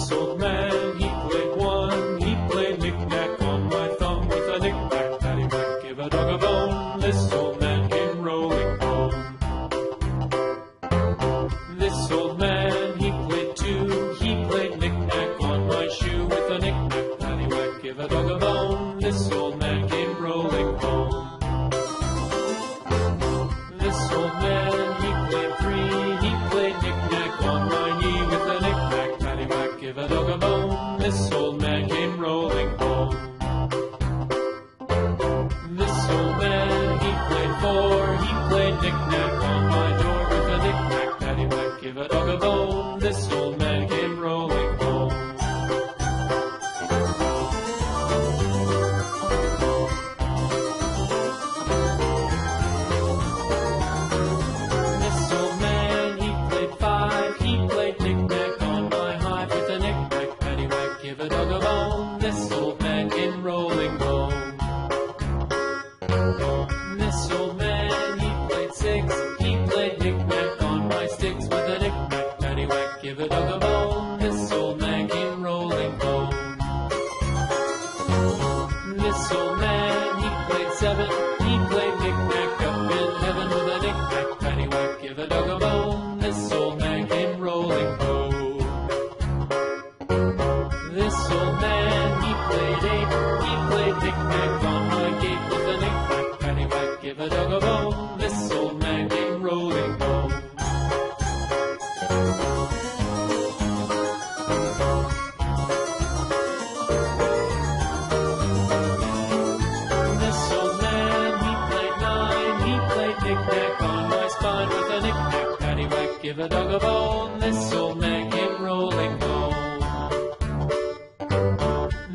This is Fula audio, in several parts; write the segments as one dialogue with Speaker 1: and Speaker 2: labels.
Speaker 1: This old man, he played one. He played knick-knack on my thumb with a knick-knack, paddywhack, give a dog a bone. This old man came rolling home. This old man, he played two. He played knick-knack on my shoe with a knick-knack, paddywhack, give a dog a bone. This old man came rolling home. This old man, he played three. He played knick-knack on my knee with a knick-knack, paddywhack, give a dog a bone. This old man came rolling home. This old man, he played four. He played knick-knack on my door with a knick-knack, paddywhack, give a dog a bone. This old man came rolling home. This old man, he played five. He played knick-knack on my hive with a knick-knack, paddywhack, give a dog a bone. This old man came rolling home. This old man, he played six. He played knick-knack on my sticks with a knick-knack, paddywhack, give a dog a bone. This old man came rolling home. This old man, he played seven. He played knick-knack up in heaven with a knick-knack, paddywhack, give a dog a bone. This old man came rolling home. This old man, he played eight. He played knick-knack on my gate with a knick-knack, paddywhack, give a dog a bone. This old man came rolling home. This old man, he played nine. He played knick-knack on my spine with a knick-knack, paddywhack, give a dog a bone. This old man came rolling home.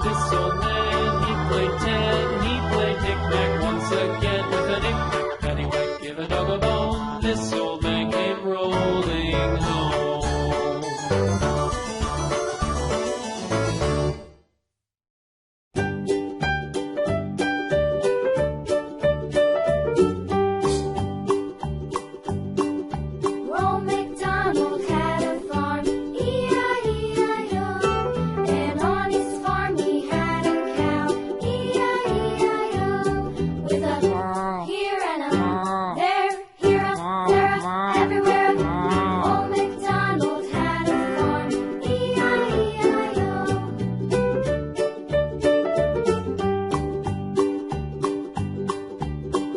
Speaker 1: This old man, he played ten. He played knick-knack once again with a knick-knack, paddywhack, give a dog a bone. This old man came rolling home.
Speaker 2: Old MacDonald had a farm, E-I-E-I-O. And on his farm he had a cow, E-I-E-I-O. With a here and a there, here a there a everywhere. Old MacDonald had a farm, E-I-E-I-O.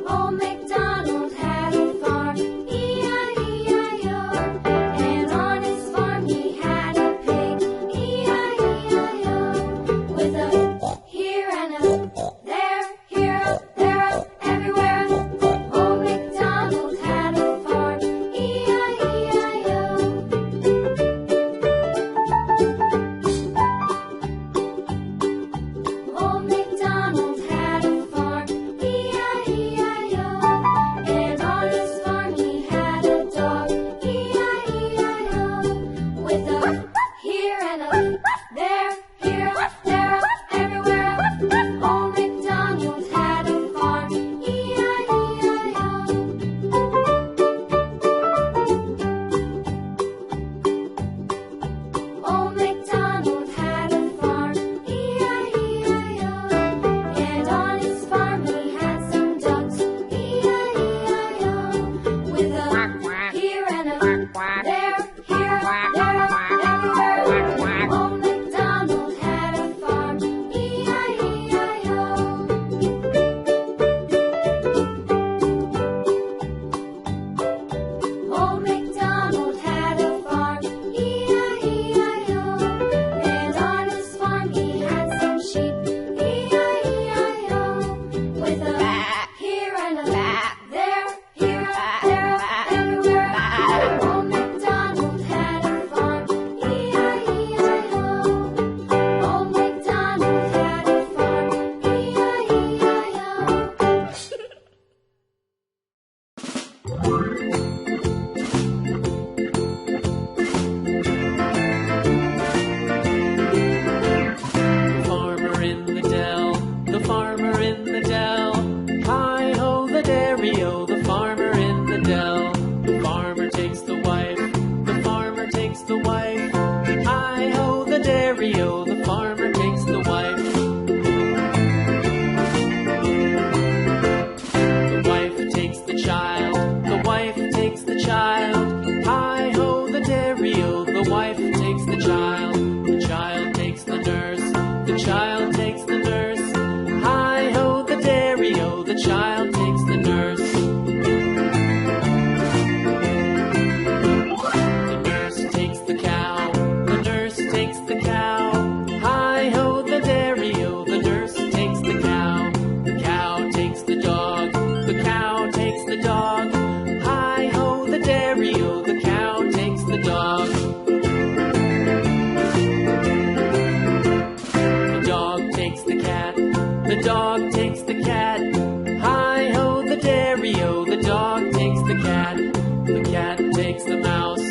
Speaker 2: Old MacDonald had a farm, E-I-E-I-O. And on his farm he had a pig, E-I-E-I-O. With a here and a there, here a there a everywhere. Old MacDonald had a farm, E-I-E-I-O. Old MacDonald had a farm, E-I-E-I-O. And on his farm he had a dog, E-I-E-I-O. With a here and a there, here a there a everywhere. Old MacDonald had a farm, E-I-E-I-O. Old MacDonald had a farm, E-I-E-I-O. And on his farm he had some ducks, E-I-E-I-O. With a here and a there, here a there a everywhere. Old MacDonald had a farm, E-I-E-I-O. Old MacDonald had a farm, E-I-E-I-O. And on his farm he had some sheep, E-I-E-I-O. With a here and a there, here a there a everywhere. Old MacDonald had a farm, E-I-E-I-O. Old MacDonald had a farm, E-I-E-I-O.
Speaker 1: The farmer in the dell, the farmer in the dell. Hi-ho, the dairy-o, the farmer in the dell. The farmer takes the wife, the farmer takes the wife. Hi-ho, the dairy-o. wife takes the child takes the nurse, the child takes the nurse. Hi-ho, the dairy-o, the child takes the nurse. The nurse takes the cow, the nurse takes the cow. Hi-ho, the dairy-o, the nurse takes the cow. The cow takes the dog, the cow takes the dog. Hi-ho, the dairy-o, the cow takes the dog. The dog takes the cat, the dog takes the cat. Hi-ho, the dairy-o, the dog takes the cat. The cat takes the mouse,